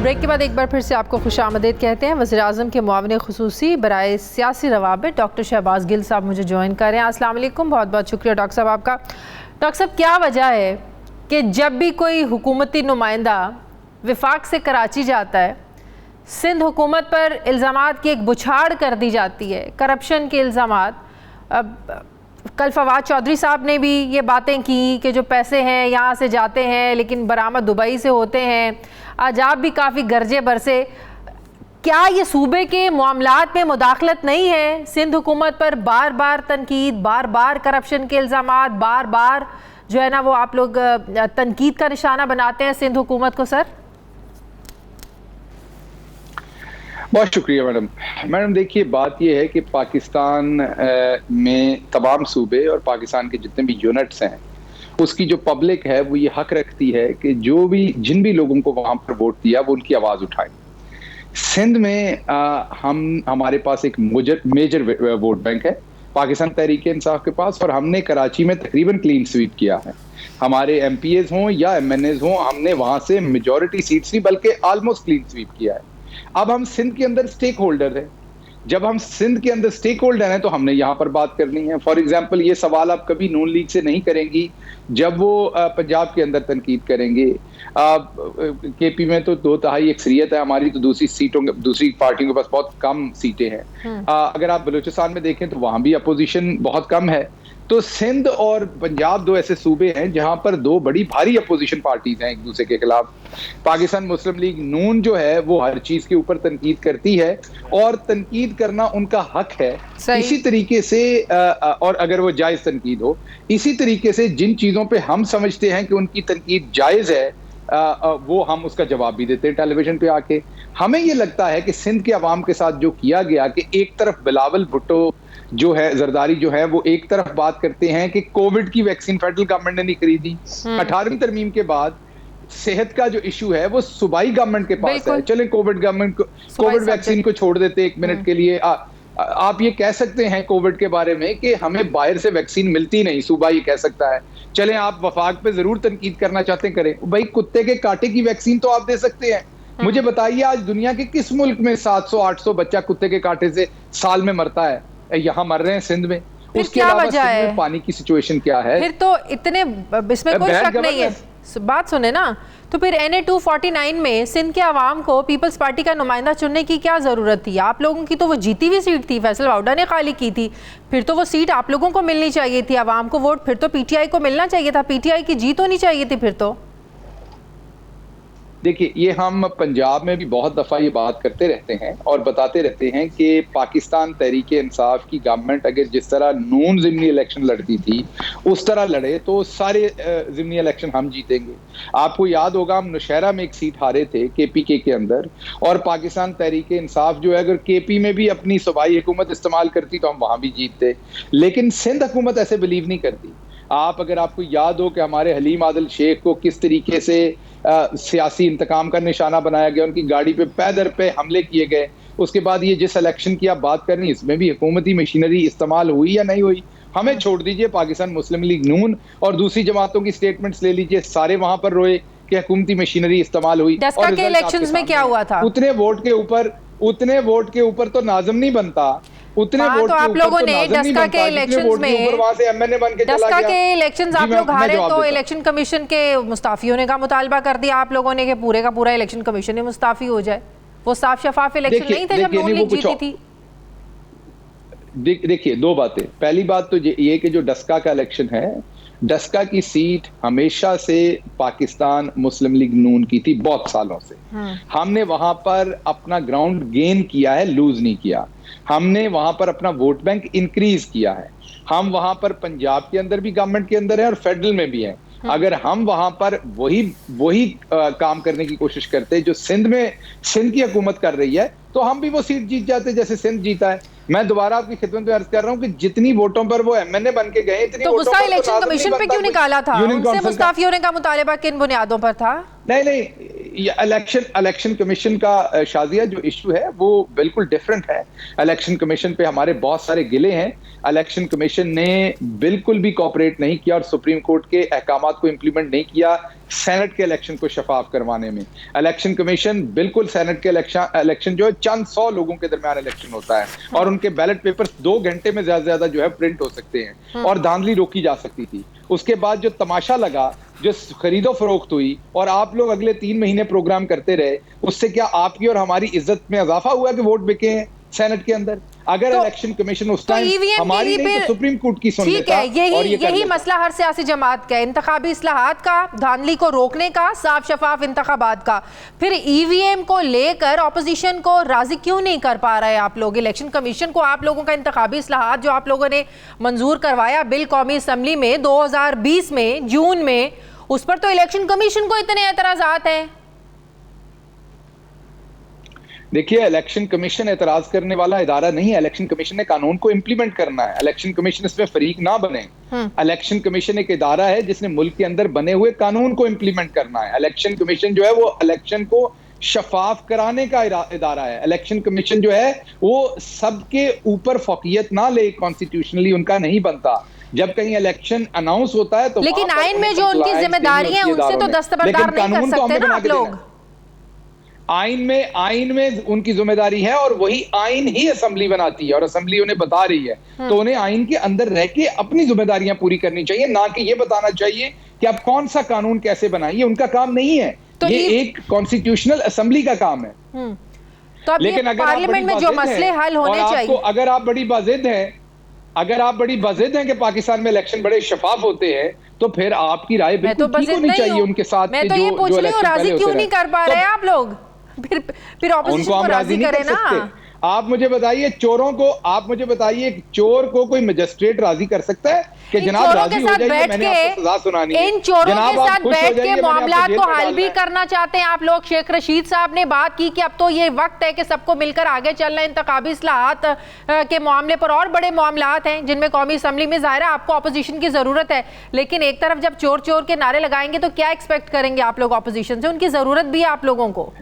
ब्रेक के बाद एक बार फिर से आपको खुशामदीद कहते हैं। वज़ीर-ए-आज़म के मुआविन ख़ुसूसी बराए सियासी रवाबित डॉक्टर शहबाज गिल साहब मुझे ज्वाइन कर रहे हैं। अस्सलाम वालेकुम, बहुत बहुत शुक्रिया डॉक्टर साहब आपका। डॉक्टर साहब, क्या वजह है कि जब भी कोई हुकूमती नुमाइंदा विफाक से कराची जाता है, सिंध हुकूमत पर इल्ज़ामात की एक बुछाड़ कर दी जाती है, करप्शन के इल्ज़ामात। कल फवाद चौधरी साहब ने भी ये बातें की कि जो पैसे हैं यहाँ से जाते हैं लेकिन बरामद दुबई से होते हैं। आज आप भी काफ़ी गरजे बरसे। क्या ये सूबे के मामलात में मुदाखलत नहीं है? सिंध हुकूमत पर बार बार तनकीद, बार बार करप्शन के इल्ज़ामात, बार बार जो है ना वो आप लोग तनकीद का निशाना बनाते हैं सिंध हुकूमत को। सर बहुत शुक्रिया मैडम। देखिए, बात यह है कि पाकिस्तान में तमाम सूबे और पाकिस्तान के जितने भी यूनिट्स हैं, उसकी जो पब्लिक है वो ये हक रखती है कि जिन भी लोगों को वहां पर वोट दिया वो उनकी आवाज़ उठाएं। सिंध में हमारे पास एक मेजर वोट बैंक है पाकिस्तान तहरीक इंसाफ के पास, और हमने कराची में तकरीबन क्लीन स्वीप किया है। हमारे MPAs हों या MNAs हों, हमने वहां से मेजॉरिटी सीट्स नहीं बल्कि ऑलमोस्ट क्लीन स्वीप किया है। अब हम सिंध के अंदर स्टेक होल्डर हैं। जब हम सिंध के अंदर स्टेक होल्डर हैं तो हमने यहाँ पर बात करनी है। फॉर एग्जांपल, ये सवाल आप कभी नून लीग से नहीं करेंगी जब वो पंजाब के अंदर तनकीद करेंगे। KP में तो 2/3 अक्सरियत है हमारी, तो दूसरी पार्टियों के पास बहुत कम सीटें हैं। अगर आप बलूचिस्तान में देखें तो वहां भी अपोजिशन बहुत कम है। तो सिंध और पंजाब दो ऐसे सूबे हैं जहां पर दो बड़ी भारी अपोजिशन पार्टीज हैं एक दूसरे के खिलाफ। पाकिस्तान मुस्लिम लीग नून जो है वो हर चीज के ऊपर तनकीद करती है और तनकीद करना उनका हक है। इसी तरीके से और अगर वो जायज तनकीद हो, इसी तरीके से जिन चीजों पे हम समझते हैं कि उनकी तनकीद जायज है वो हम उसका जवाब भी देते हैं टेलीविजन पे आके। हमें ये लगता है कि सिंध के अवाम के साथ जो किया गया कि एक तरफ बिलावल भुट्टो जो है, जरदारी जो है, वो एक तरफ बात करते हैं कि कोविड की वैक्सीन फेडरल गवर्नमेंट ने नहीं खरीदी। 18वीं तरमीम के बाद सेहत का जो इशू है वो सूबाई गवर्नमेंट के पास है। चलें कोविड वैक्सीन को छोड़ देते एक मिनट के लिए। आप ये कह सकते हैं कोविड के बारे में कि हमें बाहर से वैक्सीन मिलती नहीं, सूबा ये कह सकता है। चलें, आप वफाक पे जरूर तनकीद करना चाहते हैं, करें भाई। कुत्ते के कांटे की वैक्सीन तो आप दे सकते हैं। मुझे बताइए, आज दुनिया के किस मुल्क में 700-800 बच्चा कुत्ते के कांटे से साल में मरता है? यहाँ मर रहे हैं सिंध में। उसके अलावा सिंध में पानी की सिचुएशन क्या है? फिर तो इतने, इसमें कोई शक नहीं है। बात सुने ना, तो फिर NA 249 में सिंध के अवाम को पीपल्स पार्टी का नुमाइंदा चुनने की क्या जरूरत थी? आप लोगों की तो वो जीती हुई सीट थी, फैसल वाउडा ने खाली की थी। फिर तो वो सीट आप लोगों को मिलनी चाहिए थी, अवाम को वोट फिर तो PTI को मिलना चाहिए था, PTI की जीत होनी चाहिए थी फिर तो। देखिए, ये हम पंजाब में भी बहुत दफ़ा ये बात करते रहते हैं और बताते रहते हैं कि पाकिस्तान तहरीक इंसाफ की गवर्नमेंट अगर जिस तरह नून ज़िमनी इलेक्शन लड़ती थी उस तरह लड़े तो सारे ज़िमनी इलेक्शन हम जीतेंगे। आपको याद होगा, हम नौशहरा में एक सीट हारे थे KPK के अंदर, और पाकिस्तान तहरीक इंसाफ जो है अगर KP में भी अपनी सूबाई हुकूमत इस्तेमाल करती तो हम वहाँ भी जीतते। लेकिन सिंध हुकूमत ऐसे बिलीव नहीं करती। आप अगर आपको याद हो कि हमारे हलीम आदिल शेख को किस तरीके से सियासी इंतकाम का निशाना बनाया गया, उनकी गाड़ी पे पैदर पे हमले किए गए। उसके बाद ये जिस इलेक्शन की आप बात कर रही हैं, इसमें भी हुकूमती मशीनरी इस्तेमाल हुई या नहीं हुई, हमें छोड़ दीजिए। पाकिस्तान मुस्लिम लीग नून और दूसरी जमातों की स्टेटमेंट्स ले लीजिए, सारे वहां पर रोए कि हुकूमती मशीनरी इस्तेमाल हुई। डस्का के इलेक्शंस में क्या हुआ था? उतने वोट के ऊपर तो नाज़िम नहीं बनता, उतने वोट तो आप लोगों ने डस्का के इलेक्शंस में, वहां से एमएनए बन के डस्का के इलेक्शंस आप लोग हारे तो इलेक्शन कमीशन के मुस्ताफी होने का मुतालबा कर दिया आप लोगों ने कि पूरे का पूरा इलेक्शन कमीशन ही मुस्ताफी हो जाए। वो साफ शफाफ इलेक्शन नहीं थे जब नून लीग जीती थी। देखिए, दो बातें। पहली बात तो ये कि जो डस्का का इलेक्शन है, डस्का की सीट हमेशा से पाकिस्तान मुस्लिम लीग नून की थी, बहुत सालों से। हमने वहां पर अपना ग्राउंड गेन किया है, लूज नहीं किया। हमने वहां पर अपना वोट बैंक इंक्रीज किया है। हम वहां पर पंजाब के अंदर भी गवर्नमेंट के अंदर है और फेडरल में भी है। अगर हम वहां पर वही काम करने की कोशिश करते जो सिंध की हुकूमत कर रही है, तो हम भी वो सीट जीत जाते जैसे सिंध जीता है। मैं दोबारा आपकी खिदमत में अर्ज कर रहा हूं कि जितनी वोटों पर वो एमएनए बन के गए, इतनी तो गुस्सा इलेक्शन कमीशन पे क्यों निकाला था? उनसे मुस्ताफी होने का मुतालिबा किन बुनियादों पर था? नहीं, इलेक्शन कमीशन का शाजिया जो इशू है वो बिल्कुल डिफरेंट है। इलेक्शन कमीशन पे हमारे बहुत सारे गिले हैं। इलेक्शन कमीशन ने बिल्कुल भी कोऑपरेट नहीं किया और सुप्रीम कोर्ट के अहकामात को इंप्लीमेंट नहीं किया सेनेट के इलेक्शन को शफाफ करवाने में। इलेक्शन कमीशन बिल्कुल सेनेट के इलेक्शन जो है चंद 100 लोगों के दरमियान इलेक्शन होता है और उनके बैलेट पेपर्स 2 घंटे में ज्यादा से ज्यादा जो है प्रिंट हो सकते हैं और धांधली रोकी जा सकती थी। उसके बाद जो तमाशा लगा, जो खरीदो फरोख्त हुई और आप लोग अगले 3 महीने प्रोग्राम करते रहे, उससे क्या आपकी और हमारी इज्जत में इजाफा हुआ कि वोट बिके हैं सेनेट के अंदर? अगर इलेक्शन कमीशन उस टाइम हमारी नहीं तो सुप्रीम कोर्ट की सुन लेता। यही मसला हर सियासी जमात का, इंतखाबी इस्लाहात का, धांधली को रोकने का, साफ शफाफ इंतखाबात का। फिर ईवीएम को लेकर ऑपोजिशन को राजी क्यों नहीं कर पा रहे आप लोग? इलेक्शन कमीशन को आप लोगों का इंतखाबी इस्लाहात जो आप लोगों ने मंजूर करवाया बिल कौमी असम्बली में 2020 में जून में, उस पर तो इलेक्शन कमीशन को इतने एतराजात हैं। देखिए, इलेक्शन कमीशन एतराज करने वाला इदारा नहीं है। इलेक्शन कमीशन ने कानून को इंप्लीमेंट करना है। इलेक्शन कमीशन इसमें फरीक ना बने। इलेक्शन कमीशन एक इदारा है जिसने मुल्क के अंदर बने हुए कानून को इंप्लीमेंट करना है। इलेक्शन कमीशन जो है वो इलेक्शन को शफाफ कराने का इदारा है। इलेक्शन कमीशन जो है वो सबके ऊपर फौकियत ना ले, कॉन्स्टिट्यूशनली उनका नहीं बनता। जब कहीं इलेक्शन अनाउंस होता है तो लेकिन आइन में जो उनकी जिम्मेदारी है उनसे तो दस्तबरदार नहीं कर सकते ना आप लोग। आइन में उनकी जिम्मेदारी है और वही आइन ही असेंबली बनाती है और असेंबली उन्हें बता रही है, तो उन्हें आइन के अंदर रह के अपनी जिम्मेदारियां पूरी करनी चाहिए, ना कि ये बताना चाहिए कि आप कौन सा कानून कैसे बनाइए। उनका काम नहीं है, तो ये एक कॉन्स्टिट्यूशनल असेंबली का काम है। तो लेकिन अगर पार्लियामेंट में जो मसले हल होने चाहिए, अगर आप बड़ी बाजिद हैं कि पाकिस्तान में इलेक्शन बड़े शफाफ होते हैं, तो फिर आपकी राय बिल्कुल ठीक होनी चाहिए उनके साथ। मैं तो ये पूछ रही हूँ, राजी क्यों नहीं कर पा रहे हैं आप लोग? फिर ऑपोजिशन को राजी करें ना। आप मुझे बताइए, चोर को कोई मजिस्ट्रेट राजी कर सकता है कि जनाब राजी हो जाइए, मैंने आपको सजा सुनानी है? इन चोरों के साथ बैठ के मामलात को हल भी करना चाहते हैं आप लोग। शेख रशीद साहब ने बात की कि अब तो ये वक्त है कि सबको मिलकर आगे चलना है। इंतखाबी इस्लाहात के मामले पर और बड़े मामलात हैं जिनमें कौमी असम्बली में ज़ाहिर है आपको ऑपोजिशन की जरूरत है, लेकिन एक तरफ जब चोर चोर के नारे लगाएंगे तो क्या एक्सपेक्ट करेंगे आप लोग ऑपोजिशन से? उनकी जरूरत भी है आप लोगों को।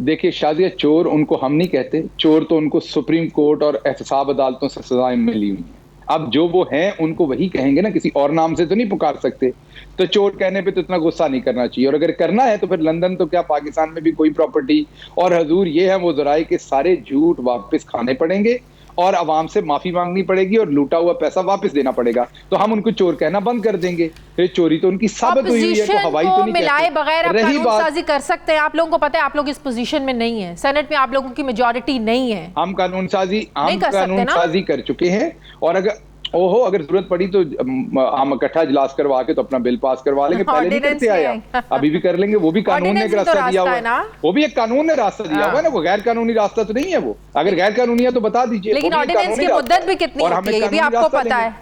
देखिए शाजिया, चोर उनको हम नहीं कहते, चोर तो उनको सुप्रीम कोर्ट और एहतसाब अदालतों से सजाएं मिली हुई हैं। अब जो वो हैं उनको वही कहेंगे ना, किसी और नाम से तो नहीं पुकार सकते। तो चोर कहने पे तो इतना गुस्सा नहीं करना चाहिए, और अगर करना है तो फिर लंदन तो क्या पाकिस्तान में भी कोई प्रॉपर्टी और हजूर ये है वो ज़राए के सारे झूठ वापस खाने पड़ेंगे और आवाम से माफी मांगनी पड़ेगी और लूटा हुआ पैसा वापस देना पड़ेगा। तो हम उनको चोर कहना बंद कर देंगे। फिर चोरी तो उनकी साबित हुई है, तो हवाई तो नहीं मिलाए बगैर आप कानूनसाजी कर सकते हैं। आप लोगों को पता है आप लोग इस पोजीशन में नहीं है, सेनेट में आप लोगों की मेजॉरिटी नहीं है। हम कानूनसाजी कर चुके हैं, और अगर जरूरत पड़ी तो हम इकट्ठा इजलास करवा के तो अपना बिल पास करवा लेंगे। पहले नहीं करते आया, अभी भी कर लेंगे। वो भी कानून ने एक रास्ता दिया हुआ है, वो भी एक कानून ने रास्ता दिया हुआ है ना, वो गैर कानूनी रास्ता तो नहीं है। वो अगर गैर कानूनी है तो बता दीजिए। लेकिन ऑर्डिनेंस की मुद्दत भी कितनी होती है ये भी आपको पता है।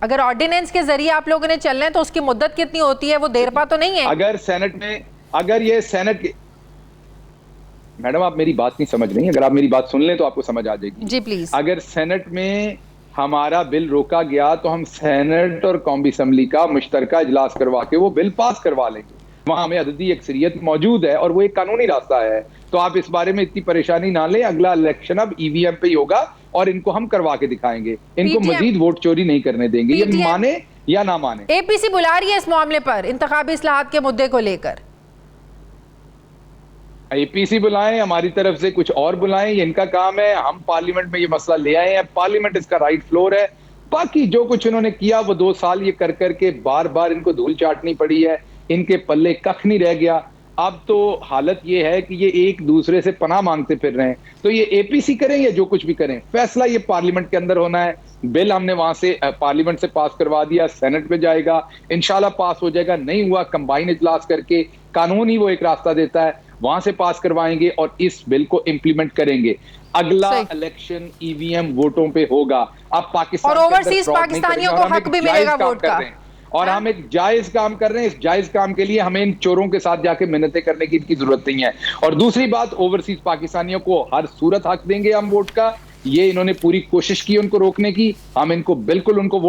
अगर ऑर्डिनेंस के जरिए आप लोगों ने चलना है तो उसकी मुद्दत कितनी होती है? वो देर पा तो नहीं है। अगर सेनेट में, अगर ये सेनेट मैडम आप मेरी बात नहीं समझ रही, अगर आप मेरी बात सुन लें तो आपको समझ आ जाएगी। जी प्लीज। अगर सेनेट में हमारा बिल रोका गया तो हम सेनेट और कौमी असम्बली का मुश्तरका इजलास करवा के वो बिल पास करवा लेंगे, वहां हमें अददी अक्सरियत मौजूद है और वो एक कानूनी रास्ता है। तो आप इस बारे में इतनी परेशानी ना लें, अगला इलेक्शन अब ईवीएम पे ही होगा और इनको हम करवा के दिखाएंगे, इनको मजीद वोट चोरी नहीं करने देंगे, ये माने या ना माने। एपीसी बुला रही है इस मामले पर इंतखाबी इस्लाहात के मुद्दे को लेकर। एपीसी बुलाएं, हमारी तरफ से कुछ और बुलाएं, ये इनका काम है। हम पार्लियामेंट में ये मसला ले आए हैं, पार्लियामेंट इसका राइट फ्लोर है। बाकी जो कुछ इन्होंने किया वो 2 साल ये कर करके बार बार इनको धूल चाटनी पड़ी है, इनके पल्ले कख नहीं रह गया। अब तो हालत ये है कि ये एक दूसरे से पनाह मांगते फिर रहे हैं। तो ये एपीसी करें या जो कुछ भी करें, फैसला ये पार्लियामेंट के अंदर होना है। बिल हमने वहां से पार्लियामेंट से पास करवा दिया, सेनेट में जाएगा, इंशाल्लाह पास हो जाएगा। नहीं हुआ कंबाइन इजलास करके, कानून ही वो एक रास्ता देता है, वहां से पास करवाएंगे और इस बिल को इंप्लीमेंट करेंगे। अगला इलेक्शन ईवीएम वोटों पे होगा। अब पाकिस्तान और ओवरसीज पाकिस्तानियों को हक भी मिलेगा वोट का, और हम एक जायज काम कर रहे हैं। इस जायज काम के लिए हमें इन चोरों के साथ जाके मिन्नतें करने की इनकी जरूरत नहीं है। और दूसरी बात, ओवरसीज पाकिस्तानियों को हर सूरत हक देंगे हम वोट का। ये इन्होंने पूरी कोशिश की उनको रोकने की, हम इनको बिल्कुल उनको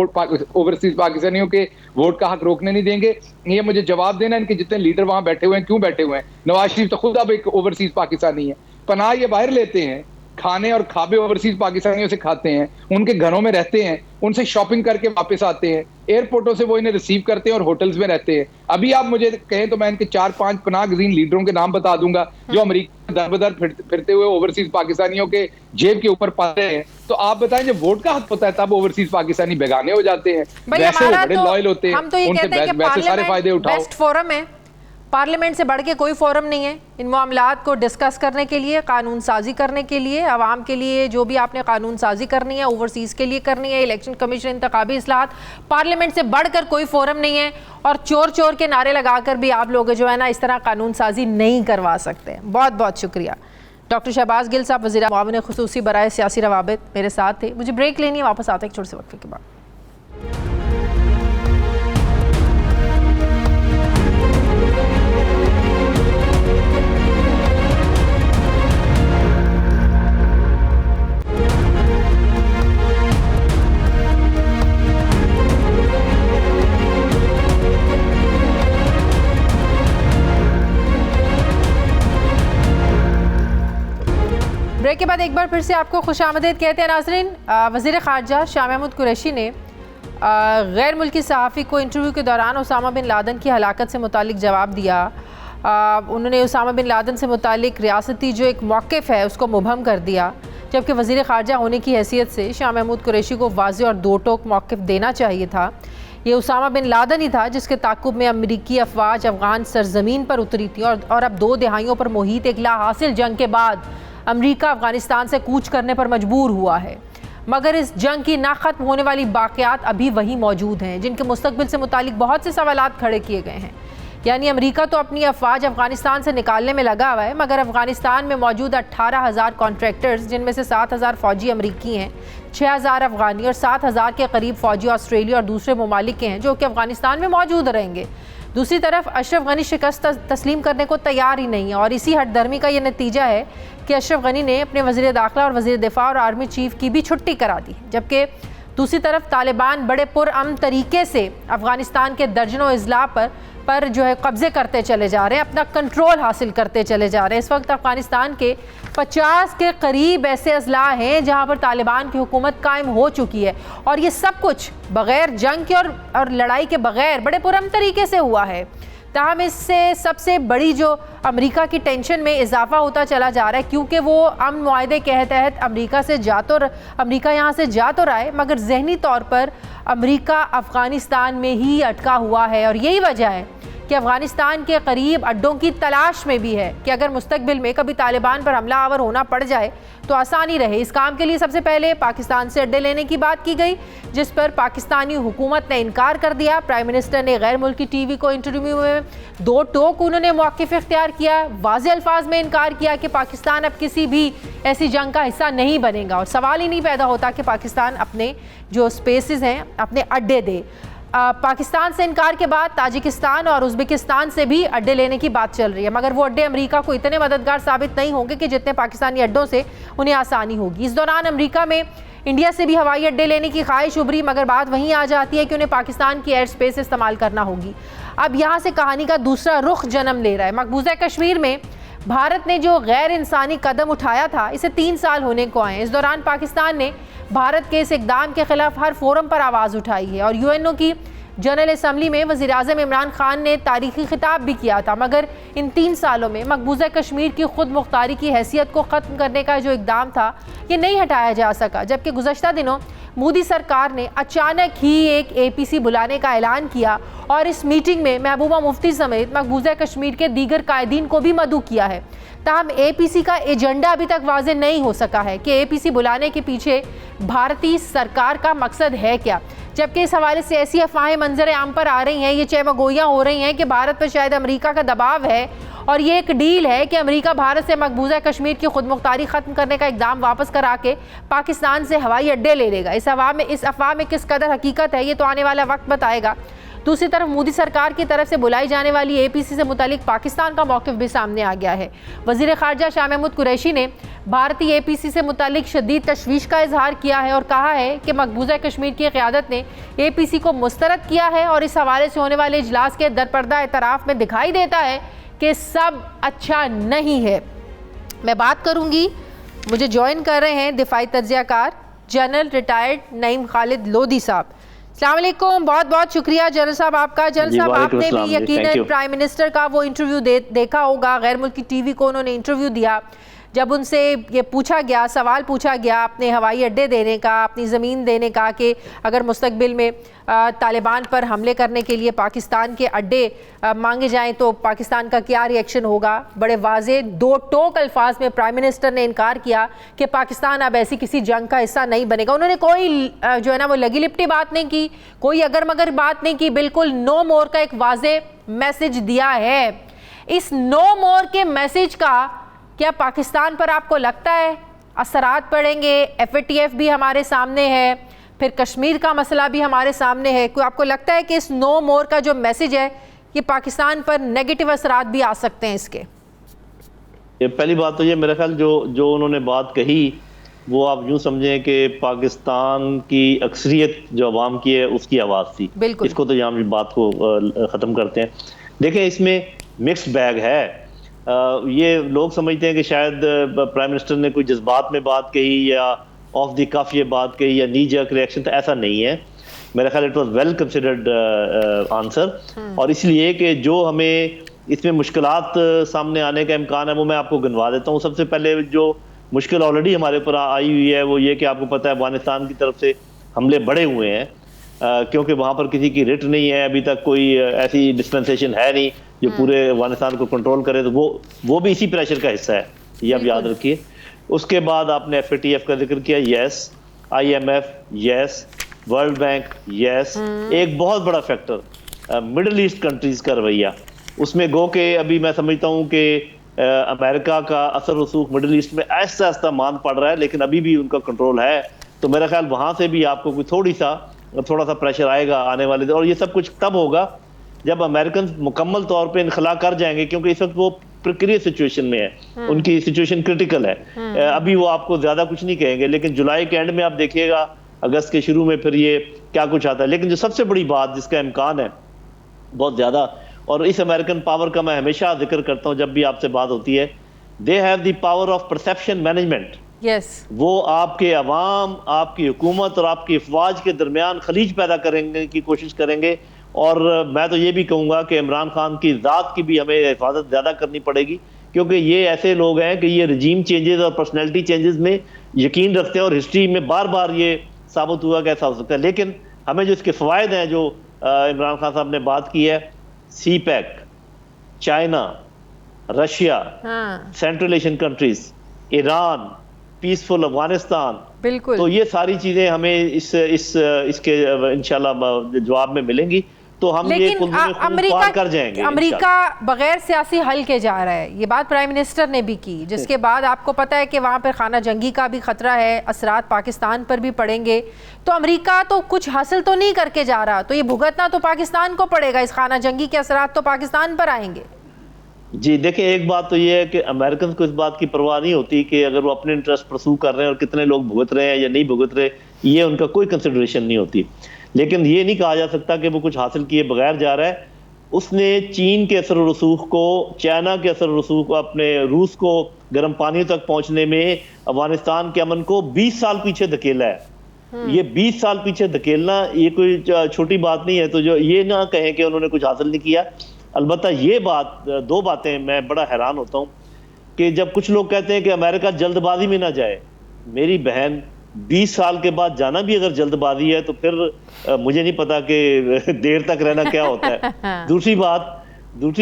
ओवरसीज पाकिस्तानियों के वोट का हक रोकने नहीं देंगे। ये मुझे जवाब देना, इनके जितने लीडर वहां बैठे हुए हैं क्यों बैठे हुए हैं। नवाज शरीफ तो खुद अब एक ओवरसीज पाकिस्तानी है, पनाह ये बाहर लेते हैं, खाने और खाबे ओवरसीज पाकिस्तानियों से खाते हैं, उनके घरों में रहते हैं, उनसे शॉपिंग करके वापस आते हैं, एयरपोर्टों से वो इन्हें रिसीव करते हैं और होटल्स में रहते हैं। अभी आप मुझे कहें तो मैं इनके 4-5 पनाहगज़ीन लीडरों के नाम बता दूंगा जो अमेरिका दर बदर फिरते हुए ओवरसीज पाकिस्तानियों के जेब के ऊपर पा रहे हैं। तो आप बताएं, जब वोट का हक होता है तब ओवरसीज पाकिस्तानी बेगाने हो जाते हैं, वैसे वो बड़े लॉयल होते हैं, उनसे वैसे सारे फायदे उठाओ। बेस्ट फोरम है, पार्लियामेंट से बढ़ के कोई फोरम नहीं है इन मामलात को डिस्कस करने के लिए, कानून साजी करने के लिए, आवाम के लिए जो भी आपने कानून साजी करनी है, ओवरसीज़ के लिए करनी है, इलेक्शन कमीशन, इंतखाबी इस्लाहात, पार्लियामेंट से बढ़कर कोई फोरम नहीं है। और चोर चोर के नारे लगाकर भी आप लोग जो है ना इस तरह कानून साजी नहीं करवा सकते। बहुत बहुत शुक्रिया। डॉक्टर शहबाज गिल साहब, वज़ीर मुआविन खुसूसी बराए सियासी रवाबित, मेरे साथ थे। मुझे ब्रेक लेनी है, वापस आते हैं एक छोटे से वक्फे के बाद। ब्रेक के बाद एक बार फिर से आपको खुशामदीद कहते हैं नाज़रीन। वज़ीर ख़ारजा शाह महमूद कुरैशी ने गैर मुल्की सहाफ़ी को इंटरव्यू के दौरान उसामा बिन लादन की हलाकत से मुतालिक जवाब दिया। उन्होंने उसामा बिन लादन से मुतालिक रियासती जो एक मौक़िफ़ है उसको मुबहम कर दिया, जबकि वज़ीर ख़ारजा होने की हैसियत से शाह महमूद कुरैशी को वाज़ेह और दो टोक मौक़िफ़ देना चाहिए था। ये उसामा बिन लादन ही था जिसके ताक़ुब में अमरीकी अफ़वाज अफ़गान सरज़मीन पर उतरी थी और अब 2 दहाइयों पर मुहीत एक लाहासिल जंग के बाद अमेरिका अफ़गानिस्तान से कूच करने पर मजबूर हुआ है। मगर इस जंग की ना ख़त्म होने वाली बाक़ियात अभी वही मौजूद हैं जिनके मुस्तक़बिल से मुतालिक बहुत से सवालात खड़े किए गए हैं। यानी अमेरिका तो अपनी अफ़वाज अफ़गानिस्तान से निकालने में लगा हुआ है, मगर अफ़गानिस्तान में मौजूद 18,000 कॉन्ट्रैक्टर्स, जिनमें से 7,000 फ़ौजी अमरीकी हैं, 6,000 अफ़गानी और 7,000 के करीब फ़ौजी ऑस्ट्रेलिया और दूसरे ममालिक के हैं जो कि अफ़गानिस्तान में मौजूद रहेंगे। दूसरी तरफ अशरफ गनी शिकस्त तस्लीम करने को तैयार ही नहीं है और इसी हटदर्मी का ये नतीजा है कि अशरफ गनी ने अपने वज़ीर दाखिला और वज़ीर दिफा और आर्मी चीफ की भी छुट्टी करा दी। जबकि दूसरी तरफ तालिबान बड़े पुरअमन तरीके से अफ़गानिस्तान के दर्जनों अज़ला पर जो है कब्ज़े करते चले जा रहे हैं, अपना कंट्रोल हासिल करते चले जा रहे हैं। इस वक्त अफ़गानिस्तान के 50 के करीब ऐसे अज़ला हैं जहाँ पर तालिबान की हुकूमत कायम हो चुकी है और ये सब कुछ बग़ैर जंग के और लड़ाई के बग़ैर बड़े पुरअमन तरीके से हुआ है। ताहम इससे सबसे बड़ी जो अमेरिका की टेंशन में इजाफा होता चला जा रहा है, क्योंकि वो अमन मुआहदे के तहत अमेरिका यहाँ से जा तो रहा है, मगर जहनी तौर पर अमेरिका अफ़गानिस्तान में ही अटका हुआ है। और यही वजह है कि अफ़गानिस्तान के करीब अड्डों की तलाश में भी है कि अगर मुस्तकबिल में कभी तालिबान पर हमला आवर होना पड़ जाए तो आसानी रहे। इस काम के लिए सबसे पहले पाकिस्तान से अड्डे लेने की बात की गई, जिस पर पाकिस्तानी हुकूमत ने इनकार कर दिया। प्राइम मिनिस्टर ने गैर मुल्की टीवी को इंटरव्यू में 2 टोक उन्होंने मौक़िफ़ इख्तियार किया, वाज़ेह अल्फाज में इनकार किया कि पाकिस्तान अब किसी भी ऐसी जंग का हिस्सा नहीं बनेगा और सवाल ही नहीं पैदा होता कि पाकिस्तान अपने जो स्पेसेस हैं, अपने अड्डे दे। पाकिस्तान से इनकार के बाद ताजिकिस्तान और उज़्बेकिस्तान से भी अड्डे लेने की बात चल रही है, मगर वो अड्डे अमेरिका को इतने मददगार साबित नहीं होंगे कि जितने पाकिस्तानी अड्डों से उन्हें आसानी होगी। इस दौरान अमेरिका में इंडिया से भी हवाई अड्डे लेने की ख्वाहिश उभरी, मगर बात वहीं आ जाती है कि उन्हें पाकिस्तान की एयर स्पेस इस्तेमाल करना होगी। अब यहाँ से कहानी का दूसरा रुख जन्म ले रहा है। मकबूजा कश्मीर में भारत ने जो गैर इंसानी कदम उठाया था, इसे 3 साल होने को आए। इस दौरान पाकिस्तान ने भारत के इस इकदाम के खिलाफ हर फोरम पर आवाज़ उठाई है और यूएनओ की जनरल असम्बली में वज़ीर आज़म इमरान खान ने तारीखी खिताब भी किया था। मगर इन 3 सालों में मकबूजा कश्मीर की खुद मुख्तारी की हैसियत को ख़त्म करने का जो इकदाम था, ये नहीं हटाया जा सका। जबकि गुज़श्ता दिनों मोदी सरकार ने अचानक ही एक APC बुलाने का ऐलान किया और इस मीटिंग में महबूबा मुफ्ती समेत मकबूजा कश्मीर के दीगर कायदीन को भी मदऊ किया है। ताहम APC का एजेंडा अभी तक वाज़ेह नहीं हो सका है कि APC बुलाने के पीछे भारतीय सरकार का मकसद है क्या। जबकि इस हवाले से ऐसी अफवाहें मंजर आम पर आ रही हैं, ये चहमगोइयाँ हो रही हैं कि भारत पर शायद अमेरिका का दबाव है और ये एक डील है कि अमेरिका भारत से मकबूजा कश्मीर की खुद मुख्तारी ख़त्म करने का इकदाम वापस करा के पाकिस्तान से हवाई अड्डे ले लेगा। इस अफवाह में किस कदर हकीकत है, ये तो आने वाला वक्त बताएगा। दूसरी तरफ मोदी सरकार की तरफ से बुलाई जाने वाली APC से मुतालिक पाकिस्तान का मौक़िफ़ भी सामने आ गया है। वज़ीर ख़ारजा शाह महमूद कुरैशी ने भारतीय APC से मुतालिक शदीद तशवीश का इजहार किया है और कहा है कि मकबूजा कश्मीर की क़यादत ने APC को मुस्तरद किया है और इस हवाले से होने वाले इजलास के दरपर्दा एतराफ़ में दिखाई देता है कि सब अच्छा नहीं है। मैं बात करूँगी, मुझे ज्वाइन कर रहे हैं दिफाई तज्ज़ियाकार जनरल रिटायर्ड नईम खालिद लोधी साहब। अस्सलाम वालेकुम, बहुत बहुत शुक्रिया जनरल साहब आपका। जनरल साहब, आपने भी यकीनन प्राइम मिनिस्टर का वो इंटरव्यू देखा होगा, गैर मुल्की TV को उन्होंने इंटरव्यू दिया। जब उनसे ये पूछा गया, सवाल पूछा गया अपने हवाई अड्डे देने का, अपनी ज़मीन देने का, कि अगर मुस्तकबिल में तालिबान पर हमले करने के लिए पाकिस्तान के अड्डे मांगे जाएं तो पाकिस्तान का क्या रिएक्शन होगा। बड़े वाज़ेह 2 टोक अल्फाज में प्राइम मिनिस्टर ने इनकार किया कि पाकिस्तान अब ऐसी किसी जंग का हिस्सा नहीं बनेगा। उन्होंने कोई जो है ना वो लगी लिपटी बात नहीं की, कोई अगर मगर बात नहीं की, बिल्कुल नो मोर का एक वाज़ेह मैसेज दिया है। इस नो मोर के मैसेज का क्या पाकिस्तान पर आपको लगता है असरात पड़ेंगे? FATF भी हमारे सामने है, फिर कश्मीर का मसला भी हमारे सामने है। कोई आपको लगता है कि इस नो मोर का जो मैसेज है ये पाकिस्तान पर नेगेटिव असरात भी आ सकते हैं इसके? ये पहली बात तो ये मेरा ख्याल जो उन्होंने बात कही वो आप यूँ समझें कि पाकिस्तान की अक्सरियत जो अवाम की है उसकी आवाज़ थी। बिल्कुल, इसको तो यहाँ बात को ख़त्म करते हैं। देखें, इसमें मिक्स्ड बैग है। ये लोग समझते हैं कि शायद प्राइम मिनिस्टर ने कोई जज्बात में बात कही या ऑफ द कफ ये बात कही या नी जर्क रिएक्शन, तो ऐसा नहीं है। मेरा ख्याल it was well considered answer. और इसलिए कि जो हमें इसमें मुश्किलात सामने आने का इम्कान है वो मैं आपको गिनवा देता हूँ। सबसे पहले जो मुश्किल ऑलरेडी हमारे ऊपर आई हुई है वो ये कि आपको पता है अफगानिस्तान की तरफ से हमले बढ़े हुए हैं, क्योंकि वहाँ पर किसी की रिट नहीं है, अभी तक कोई ऐसी डिस्पेंसेशन है नहीं जो पूरे अफगानिस्तान को कंट्रोल करे, तो वो भी इसी प्रेशर का हिस्सा है, ये आप याद रखिए। उसके बाद आपने FATF का जिक्र किया, yes, IMF, yes, world bank, yes. एक बहुत बड़ा फैक्टर मिडल ईस्ट कंट्रीज का रवैया, उसमें गो के अभी मैं समझता हूँ कि अमेरिका का असर रसूख मिडल ईस्ट में ऐसा ऐसा मान पड़ रहा है, लेकिन अभी भी उनका कंट्रोल है। तो मेरा ख्याल वहाँ से भी आपको कोई थोड़ा सा प्रेशर आएगा आने वाले दिन। और ये सब कुछ तब होगा जब अमेरिकन मुकम्मल तौर पे इनखला कर जाएंगे, क्योंकि इस वक्त वो प्रिक्रियस सिचुएशन में है, उनकी सिचुएशन क्रिटिकल है। अभी वो आपको ज्यादा कुछ नहीं कहेंगे, लेकिन जुलाई के एंड में आप देखिएगा, अगस्त के शुरू में फिर ये क्या कुछ आता है। लेकिन जो सबसे बड़ी बात जिसका इम्कान है बहुत ज्यादा, और इस अमेरिकन पावर का मैं हमेशा जिक्र करता हूँ जब भी आपसे बात होती है, they have the power of perception management. वो आपके अवाम, आपकी हुकूमत और आपकी अफवाज के दरमियान खलीज पैदा करने की कोशिश करेंगे। और मैं तो ये भी कहूँगा कि इमरान खान की ज़ात की भी हमें हिफाजत ज़्यादा करनी पड़ेगी, क्योंकि ये ऐसे लोग हैं कि ये रजीम चेंजेस और पर्सनैलिटी चेंजेस में यकीन रखते हैं, और हिस्ट्री में बार बार ये साबित हुआ कि ऐसा हो सकता है। लेकिन हमें जो इसके फ़वाइद हैं, जो इमरान खान साहब ने बात की है, CPEC, China, Russia, central Asian countries, Iran, peaceful Afghanistan, बिल्कुल, तो ये सारी चीज़ें हमें इसके इंशाल्लाह जवाब में मिलेंगी। तो हम ये पार कर जाएंगे। अमेरिका बगैर सियासी हल के जा रहा है, ये बात प्राइम मिनिस्टर ने भी की, जिसके बाद आपको पता है कि वहाँ पर खाना जंगी का भी खतरा है, असरात पाकिस्तान पर भी पड़ेंगे। तो अमेरिका तो कुछ हासिल तो नहीं करके जा रहा, तो ये भुगतना तो पाकिस्तान को पड़ेगा, इस खाना जंगी के असरात तो पाकिस्तान पर आएंगे। जी देखिए, एक बात तो ये है कि अमेरिकन को इस बात की परवाह नहीं होती कि अगर वो अपने इंटरेस्ट परसू कर रहे हैं और कितने लोग भुगत रहे हैं या नहीं भुगत रहे, ये उनका कोई कंसिडरेशन नहीं होती। लेकिन ये नहीं कहा जा सकता कि वो कुछ हासिल किए बगैर जा रहा है। उसने चीन के असर रसूख को, चाइना के असर रसूख को, अपने रूस को गर्म पानी तक पहुंचने में अफगानिस्तान के अमन को 20 साल पीछे धकेला है। ये 20 साल पीछे धकेलना ये कोई छोटी बात नहीं है। तो जो ये ना कहें कि उन्होंने कुछ हासिल नहीं किया। अलबत्ता ये बात, दो बातें मैं बड़ा हैरान होता हूँ कि जब कुछ लोग कहते हैं कि अमेरिका जल्दबाजी में ना जाए, मेरी बहन 20 साल के बाद जाना भी अगर जल्दबाजी है तो फिर मुझे नहीं पता कि देर तक रहना क्या होता है। दूसरी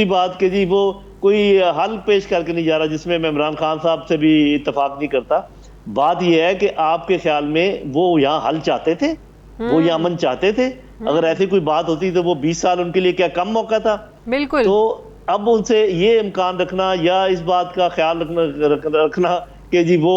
बात कि जी वो कोई हल पेश करके नहीं जा रहा, जिसमें मैं इमरान खान साहब से भी इत्तेफाक नहीं करता। बात यह है कि आपके ख्याल में वो यहाँ हल चाहते थे, वो यहाँ अमन चाहते थे? अगर ऐसी कोई बात होती तो वो 20 साल उनके लिए क्या कम मौका था? बिल्कुल। तो अब उनसे ये इम्कान रखना या इस बात का ख्याल रखना कि जी वो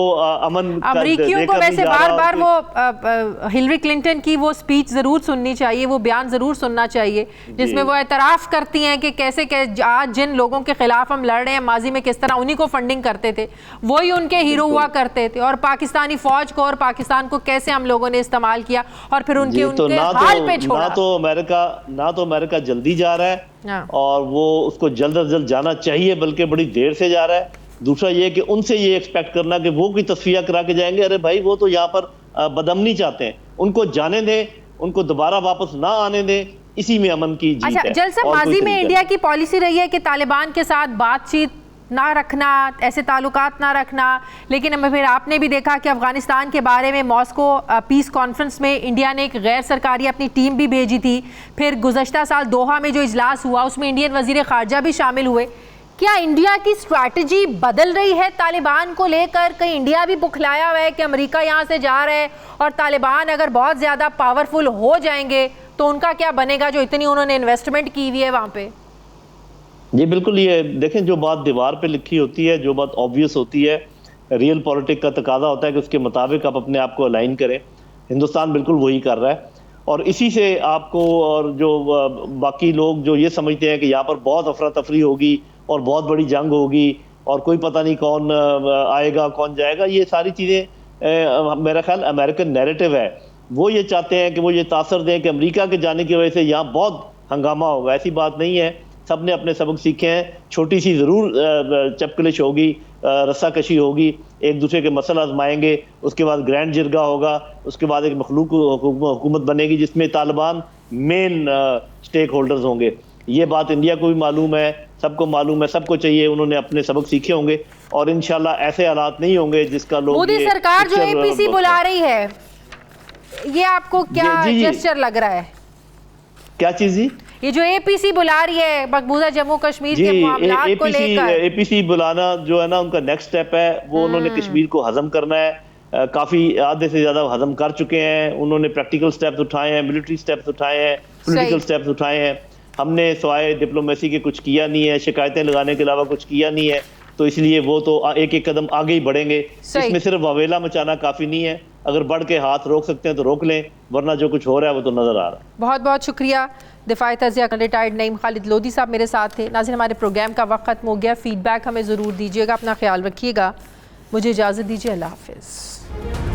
अमन अमरीकियों को वैसे बार बार वो हिलरी क्लिंटन की वो स्पीच जरूर सुननी चाहिए, वो बयान जरूर सुनना चाहिए, जिसमें वो एतराफ़ करती हैं कि कैसे आज जिन लोगों के खिलाफ हम लड़ रहे हैं, माजी में किस तरह उन्हीं को फंडिंग करते थे, वही उनके हीरो हुआ करते थे, और पाकिस्तानी फौज को और पाकिस्तान को कैसे हम लोगों ने इस्तेमाल किया और फिर उनके हाल पे छोड़ा। ना तो अमेरिका जल्दी जा रहा है और वो उसको जल्द अज जल्द जाना चाहिए, बल्कि बड़ी देर से जा रहा है। दूसरा ये कि उनसे ये एक्सपेक्ट करना कि वो कोई तस्फिया करा के जाएंगे, अरे भाई वो तो यहाँ पर बदअमनी चाहते हैं, उनको जाने दें, उनको दोबारा वापस ना आने दें, इसी में अमन की जीत है। जल साहब, माजी में इंडिया की पॉलिसी रही है कि तालिबान के साथ बातचीत ना रखना, ऐसे ताल्लुकात ना रखना, लेकिन फिर आपने भी देखा कि अफगानिस्तान के बारे में मॉस्को पीस कॉन्फ्रेंस में इंडिया ने एक गैर सरकारी अपनी टीम भी भेजी थी। फिर गुज़श्ता साल दोहा में जो इजलास हुआ उसमें इंडियन वज़ीर ख़ारजा भी शामिल हुए। क्या इंडिया की स्ट्रैटेजी बदल रही है तालिबान को लेकर? कहीं इंडिया भी बुखलाया हुआ है कि अमेरिका यहाँ से जा रहा है और तालिबान अगर बहुत ज़्यादा पावरफुल हो जाएंगे तो उनका क्या बनेगा, जो इतनी उन्होंने इन्वेस्टमेंट की हुई है वहाँ पे? जी बिल्कुल, ये देखें, जो बात दीवार पे लिखी होती है, जो बात ऑब्वियस होती है, रियल पॉलिटिक्स का तकाजा होता है कि उसके मुताबिक आप अपने आप को अलाइन करें। हिंदुस्तान बिल्कुल वही कर रहा है और इसी से आपको, और जो बाकी लोग जो ये समझते हैं कि यहाँ पर बहुत अफरा तफरी होगी और बहुत बड़ी जंग होगी और कोई पता नहीं कौन आएगा कौन जाएगा, ये सारी चीज़ें मेरा ख्याल अमेरिकन नैरेटिव है। वो ये चाहते हैं कि वो ये तासर दें कि अमेरिका के जाने की वजह से यहाँ बहुत हंगामा होगा। ऐसी बात नहीं है, सब ने अपने सबक सीखे हैं। छोटी सी ज़रूर चपकलिश होगी, रस्साकशी होगी, एक दूसरे के मसल आजमाएंगे, उसके बाद ग्रैंड जिरगा होगा, उसके बाद एक मखलूक हुकूमत बनेगी जिसमें तालिबान मेन स्टेक होल्डर्स होंगे। ये बात इंडिया को भी मालूम है, सबको मालूम है, सबको चाहिए, उन्होंने अपने सबक सीखे होंगे और इंशाल्लाह ऐसे हालात नहीं होंगे जिसका लोग। मोदी सरकार जो एपीसी बुला रही है, ये आपको क्या जेस्चर लग रहा है? क्या चीज जी? ये जो एपीसी बुला रही है मकबूजा जम्मू कश्मीर के मामलात को लेकर, एपीसी बुलाना जो है ना, उनका नेक्स्ट स्टेप है। वो उन्होंने कश्मीर को हजम करना है। काफी आधे से ज्यादा हजम कर चुके हैं। उन्होंने प्रैक्टिकल स्टेप्स उठाए हैं, मिलिट्री स्टेप्स उठाए हैं, पॉलिटिकल स्टेप्स उठाए हैं। हमने सवाए डिप्लोमेसी के कुछ किया नहीं है, शिकायतें लगाने के अलावा कुछ किया नहीं है। तो इसलिए वो तो एक एक कदम आगे ही बढ़ेंगे। इसमें सिर्फ हवेला मचाना काफी नहीं है, अगर बढ़ के हाथ रोक सकते हैं तो रोक लें, वरना जो कुछ हो रहा है वो तो नजर आ रहा है। बहुत बहुत शुक्रिया। दिफाई तज़िया रिटायर्ड नईम खालिद लोधी साहब मेरे साथ थे। नाज़रीन, हमारे प्रोग्राम का वक्त खत्म हो गया। फीडबैक हमें ज़रूर दीजिएगा, अपना ख्याल रखिएगा। मुझे इजाज़त दीजिए, अल्लाह हाफ़िज़।